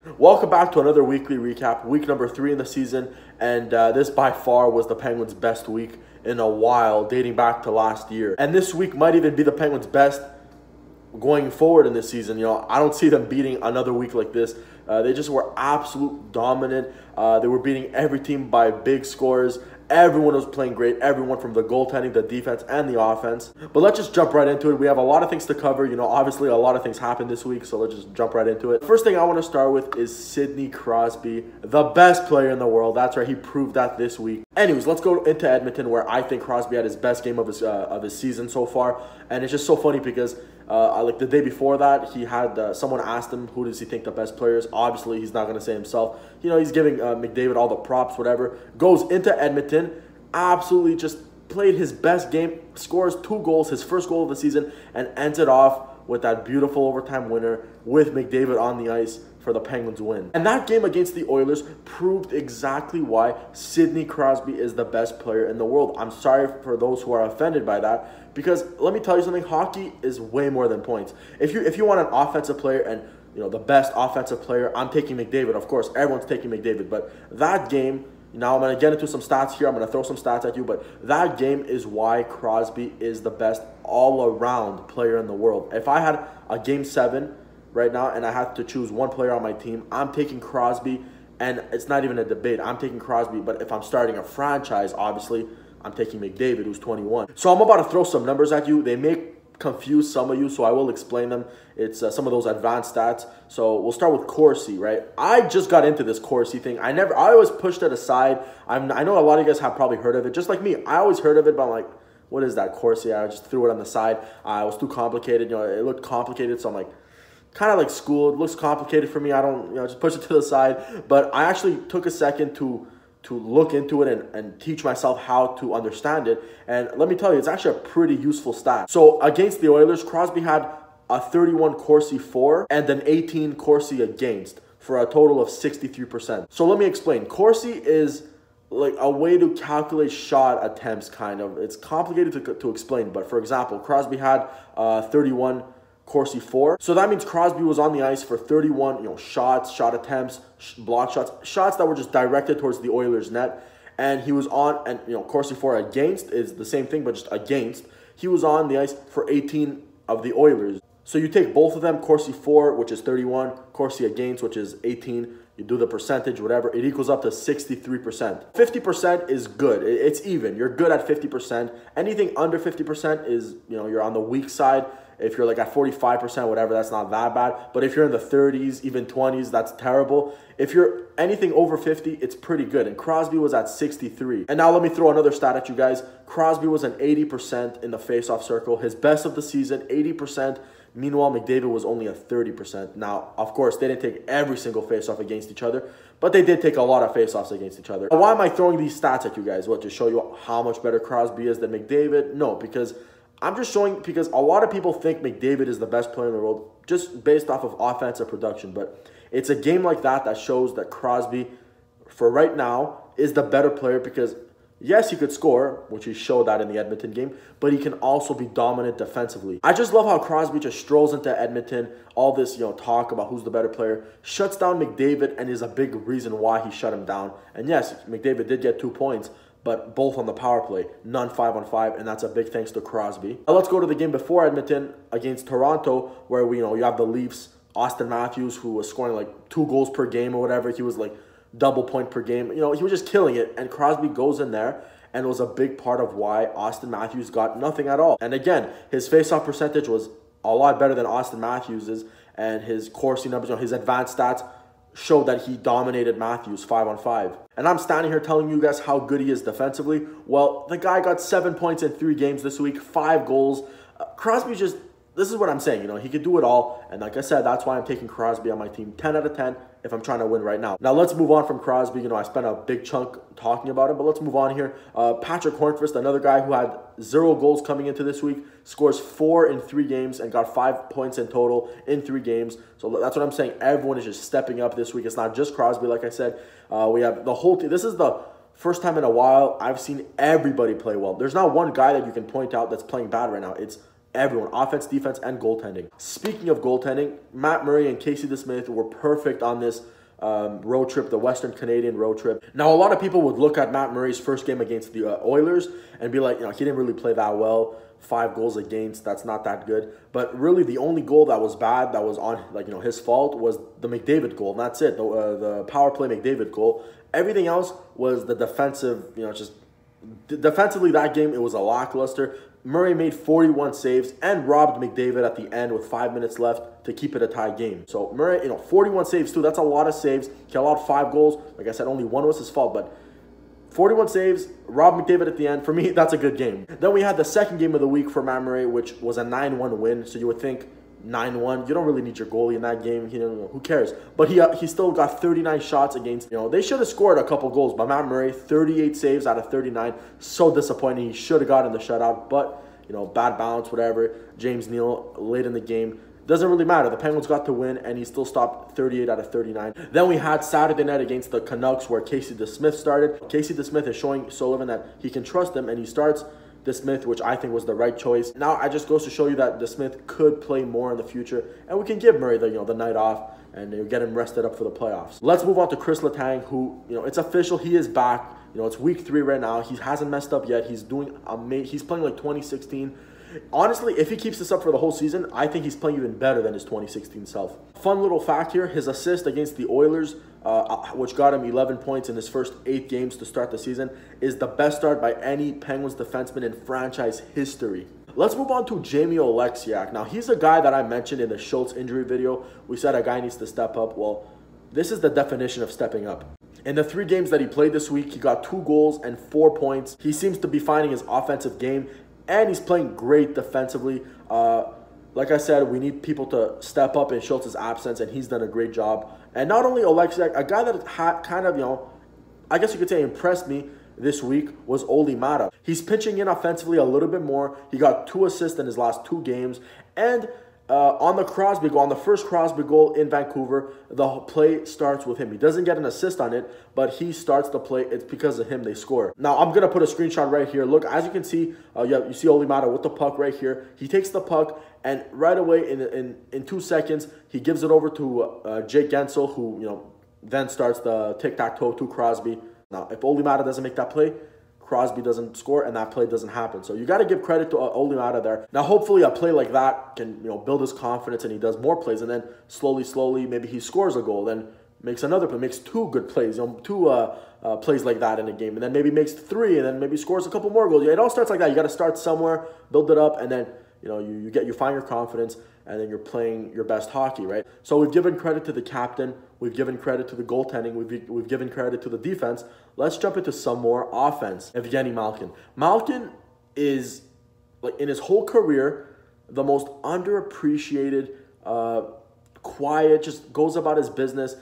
Welcome back to another weekly recap, week number 3 in the season, and this by far was the Penguins' best week in a while, dating back to last year. And this week might even be the Penguins' best going forward in this season. I don't see them beating another week like this. They just were absolute dominant. They were beating every team by big scores. Everyone was playing great. Everyone from the goaltending, the defense, and the offense. But let's just jump right into it. We have a lot of things to cover. Obviously a lot of things happened this week, so let's just jump right into it. First thing I want to start with is Sidney Crosby, the best player in the world. That's right, he proved that this week. Anyways, let's go into Edmonton, where I think Crosby had his best game of his season so far. And it's just so funny because like the day before that, he had someone asked him who does he think the best player is. Obviously, he's not going to say himself. He's giving McDavid all the props, whatever. Goes into Edmonton, absolutely just played his best game, scores 2 goals, his first goal of the season, and ends it off with that beautiful overtime winner with McDavid on the ice for the Penguins win. And that game against the Oilers proved exactly why Sidney Crosby is the best player in the world. I'm sorry for those who are offended by that, because let me tell you something, hockey is way more than points. If you want an offensive player and the best offensive player, I'm taking McDavid. Of course, everyone's taking McDavid, but that game, now I'm going to get into some stats here. I'm going to throw some stats at you, but that game is why Crosby is the best all-around player in the world. If I had a Game 7 right now and I had to choose one player on my team, I'm taking Crosby, and it's not even a debate. I'm taking Crosby, but if I'm starting a franchise, obviously, I'm taking McDavid, who's 21. So I'm about to throw some numbers at you. They may confuse some of you, so I will explain them. It's some of those advanced stats. So we'll start with Corsi, right? I just got into this Corsi thing. I always pushed it aside. I know a lot of you guys have probably heard of it, just like me. I always heard of it, but I'm like, what is that Corsi? I just threw it on the side. It was too complicated. It looked complicated, so I'm like, kind of like school. It looks complicated for me. I don't, just push it to the side. But I actually took a second to look into it and teach myself how to understand it. And let me tell you, it's actually a pretty useful stat. So against the Oilers, Crosby had a 31 Corsi for and an 18 Corsi against for a total of 63%. So let me explain. Corsi is like a way to calculate shot attempts, kind of. It's complicated to explain, but for example, Crosby had 31 Corsi for. So that means Crosby was on the ice for 31, shots, shot attempts, block shots that were just directed towards the Oilers' net. And he was on, and Corsi for against is the same thing, but just against. He was on the ice for 18 of the Oilers. So you take both of them, Corsi for, which is 31, Corsi against, which is 18. You do the percentage, whatever, it equals up to 63%. 50% is good. It's even. You're good at 50%. Anything under 50% is, you're on the weak side. If you're like at 45%, whatever, that's not that bad. But if you're in the 30s, even 20s, that's terrible. If you're anything over 50, it's pretty good. And Crosby was at 63. And now let me throw another stat at you guys. Crosby was an 80% in the faceoff circle. His best of the season, 80%. Meanwhile, McDavid was only at 30%. Now, of course, they didn't take every single faceoff against each other, but they did take a lot of faceoffs against each other. Why am I throwing these stats at you guys? What, to show you how much better Crosby is than McDavid? No, because I'm just showing, because a lot of people think McDavid is the best player in the world just based off of offensive production. But it's a game like that shows that Crosby, for right now, is the better player because, yes, he could score, which he showed that in the Edmonton game, but he can also be dominant defensively. I just love how Crosby just strolls into Edmonton, all this, talk about who's the better player, shuts down McDavid, and is a big reason why he shut him down. And yes, McDavid did get 2 points, but both on the power play, none 5-on-5, and that's a big thanks to Crosby. Now let's go to the game before Edmonton against Toronto, where you have the Leafs, Austin Matthews, who was scoring like 2 goals per game or whatever. He was like double point per game. He was just killing it, and Crosby goes in there and was a big part of why Austin Matthews got nothing at all. And again, his faceoff percentage was a lot better than Austin Matthews's, and his Corsi numbers, his advanced stats showed that he dominated Matthews 5-on-5. And I'm standing here telling you guys how good he is defensively. Well, the guy got 7 points in 3 games this week, 5 goals. Crosby just, this is what I'm saying, he could do it all. And like I said, that's why I'm taking Crosby on my team, 10 out of 10 if I'm trying to win right now. Now let's move on from Crosby. I spent a big chunk talking about him, but let's move on here. Patrick Hornqvist, another guy who had 0 goals coming into this week, scores 4 in 3 games and got 5 points in total in 3 games. So that's what I'm saying. Everyone is just stepping up this week. It's not just Crosby, like I said. We have the whole team. This is the first time in a while I've seen everybody play well. There's not one guy that you can point out that's playing bad right now. It's Everyone, offense, defense, and goaltending. Speaking of goaltending, Matt Murray and Casey DeSmith were perfect on this road trip, the Western Canadian road trip. Now, a lot of people would look at Matt Murray's first game against the Oilers and be like, he didn't really play that well. 5 goals against, that's not that good. But really, the only goal that was bad, that was on, his fault, was the McDavid goal. And that's it, the power play McDavid goal. Everything else was the defensive, defensively that game, it was a lackluster. Murray made 41 saves and robbed McDavid at the end with 5 minutes left to keep it a tie game. So Murray, 41 saves too. That's a lot of saves. He allowed 5 goals. Like I said, only 1 was his fault, but 41 saves, robbed McDavid at the end. For me, that's a good game. Then we had the second game of the week for Matt Murray, which was a 9-1 win. So you would think 9-1. You don't really need your goalie in that game. Who cares? But he still got 39 shots against. They should have scored a couple goals. But Matt Murray, 38 saves out of 39. So disappointing. He should have gotten the shutout. But bad balance, whatever. James Neal late in the game. Doesn't really matter. The Penguins got to win, and he still stopped 38 out of 39. Then we had Saturday night against the Canucks, where Casey DeSmith started. Casey DeSmith is showing Sullivan that he can trust him, and he starts DeSmith, which I think was the right choice. Now, it just goes to show you that DeSmith could play more in the future, and we can give Murray the night off and get him rested up for the playoffs. Let's move on to Chris Letang, who it's official, he is back. It's week 3 right now. He hasn't messed up yet. He's doing amazing. He's playing like 2016. Honestly, if he keeps this up for the whole season, I think he's playing even better than his 2016 self. Fun little fact here, his assist against the Oilers, which got him 11 points in his first 8 games to start the season, is the best start by any Penguins defenseman in franchise history. Let's move on to Jamie Oleksiak. Now, he's a guy that I mentioned in the Schultz injury video. We said a guy needs to step up. Well, this is the definition of stepping up. In the 3 games that he played this week, he got 2 goals and 4 points. He seems to be finding his offensive game, and he's playing great defensively. Like I said, we need people to step up in Schultz's absence, and he's done a great job. And not only Oleksiak, a guy that kind of, I guess you could say impressed me this week was Olli Maatta. He's pitching in offensively a little bit more. He got 2 assists in his last 2 games. And on the Crosby goal, on the first Crosby goal in Vancouver, the play starts with him. He doesn't get an assist on it, but he starts the play. It's because of him they score. Now, I'm going to put a screenshot right here. Look, as you can see, you see Olli Maatta with the puck right here. He takes the puck, and right away in 2 seconds, he gives it over to Jake Gensel, who then starts the tic-tac-toe to Crosby. Now, if Olli Maatta doesn't make that play, Crosby doesn't score, and that play doesn't happen. So you got to give credit to Olli Maatta there. Now, hopefully, a play like that can build his confidence, and he does more plays, and then slowly, maybe he scores a goal, then makes another play, makes 2 good plays, 2 plays like that in a game, and then maybe makes 3, and then maybe scores a couple more goals. It all starts like that. You got to start somewhere, build it up, and then you find your confidence, and then you're playing your best hockey, right? So we've given credit to the captain, we've given credit to the goaltending, we've given credit to the defense. Let's jump into some more offense. Evgeny Malkin. Malkin is, in his whole career, the most underappreciated, quiet, just goes about his business,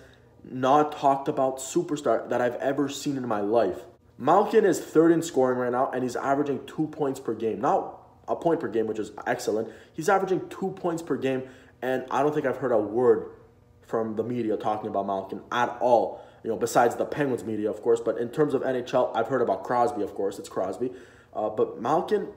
not talked about superstar that I've ever seen in my life. Malkin is 3rd in scoring right now, and he's averaging 2 points per game. Not a point per game, which is excellent. He's averaging 2 points per game, and I don't think I've heard a word from the media talking about Malkin at all. Besides the Penguins media, of course. But in terms of NHL, I've heard about Crosby, of course. It's Crosby. But Malkin,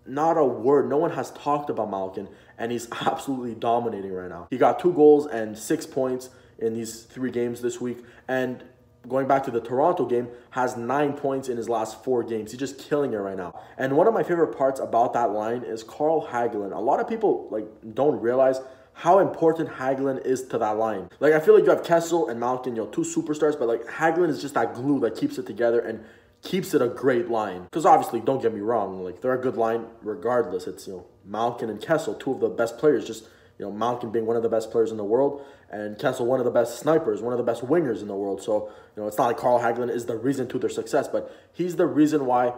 not a word. No one has talked about Malkin, and he's absolutely dominating right now. He got 2 goals and 6 points in these 3 games this week. And going back to the Toronto game, has 9 points in his last 4 games. He's just killing it right now. And one of my favorite parts about that line is Carl Hagelin. A lot of people don't realize how important Hagelin is to that line. I feel like you have Kessel and Malkin, 2 superstars, but Hagelin is just that glue that keeps it together and keeps it a great line. Because obviously, don't get me wrong, they're a good line regardless. It's, Malkin and Kessel, 2 of the best players, just, Malkin being one of the best players in the world, and Kessel one of the best snipers, one of the best wingers in the world. So, it's not like Carl Hagelin is the reason to their success, but he's the reason why,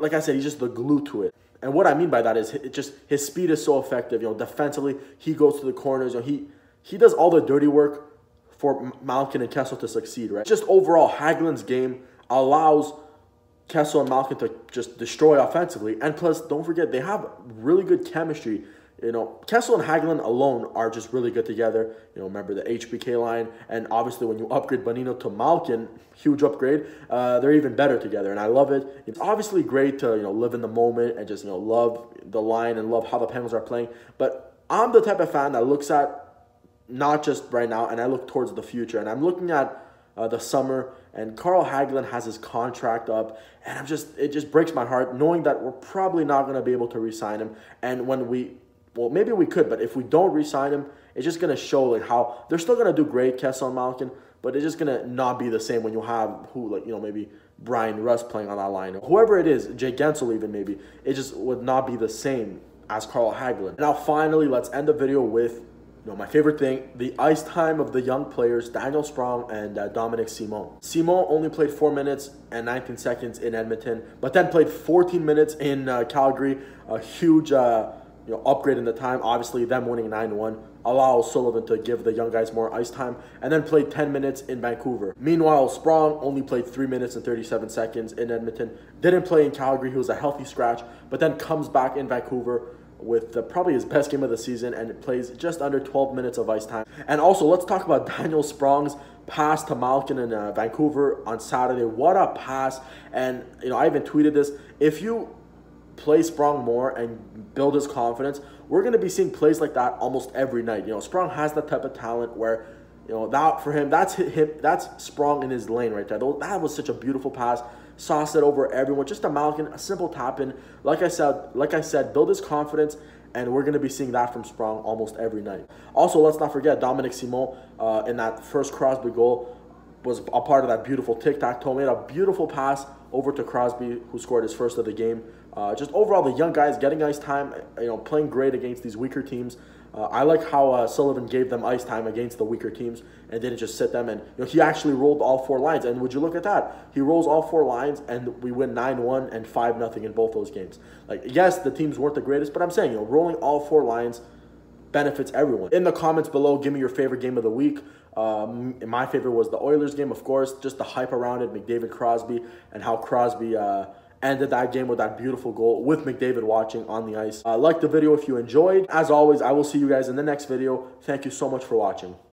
like I said, he's just the glue to it. And what I mean by that is his speed is so effective. Defensively, he goes to the corners. He does all the dirty work for Malkin and Kessel to succeed, right? Just overall, Hagelin's game allows Kessel and Malkin to just destroy offensively. And plus, don't forget, they have really good chemistry. You know, Kessel and Hagelin alone are just really good together. You know, remember the HBK line, and obviously when you upgrade Bonino to Malkin, huge upgrade, they're even better together, and I love it. It's obviously great to, you know, live in the moment and just, you know, love the line and love how the Penguins are playing, but I'm the type of fan that looks at not just right now, and I look towards the future, and I'm looking at the summer, and Carl Hagelin has his contract up, and it just breaks my heart knowing that we're probably not going to be able to re-sign him, and when well, maybe we could, but if we don't re-sign him, it's just going to show like how they're still going to do great, Kessel and Malkin, but it's just going to not be the same when you have maybe Brian Rust playing on that line. Whoever it is, Jay Gensel even maybe, it just would not be the same as Carl Hagelin. Now finally, let's end the video with my favorite thing, the ice time of the young players, Daniel Sprong and Dominic Simon. Simon only played 4 minutes and 19 seconds in Edmonton, but then played 14 minutes in Calgary, a huge upgrade in the time. Obviously, them winning 9-1 allows Sullivan to give the young guys more ice time, and then played 10 minutes in Vancouver. Meanwhile, Sprong only played 3 minutes and 37 seconds in Edmonton. Didn't play in Calgary. He was a healthy scratch, but then comes back in Vancouver with probably his best game of the season, and it plays just under 12 minutes of ice time. And also, let's talk about Daniel Sprong's pass to Malkin in Vancouver on Saturday. What a pass. And, I even tweeted this. If you play Sprong more and build his confidence, we're going to be seeing plays like that almost every night. Sprong has that type of talent where, that for him, that's Sprong in his lane right there. That was such a beautiful pass. Sauce it over everyone, just a Malkin, a simple tap in. Like I said, build his confidence, and we're going to be seeing that from Sprong almost every night. Also, let's not forget Dominic Simon in that first Crosby goal was a part of that beautiful tic-tac-toe, made a beautiful pass over to Crosby, who scored his first of the game. Just overall, the young guys getting ice time, playing great against these weaker teams. I like how Sullivan gave them ice time against the weaker teams and didn't just sit them. And he actually rolled all 4 lines. And would you look at that? He rolls all 4 lines, and we win 9-1 and 5-0 in both those games. Like, yes, the teams weren't the greatest, but I'm saying, rolling all 4 lines benefits everyone. In the comments below, give me your favorite game of the week. My favorite was the Oilers game, of course. Just the hype around it, McDavid, Crosby, and how Crosby ended that game with that beautiful goal with McDavid watching on the ice. Like the video if you enjoyed. As always, I will see you guys in the next video. Thank you so much for watching.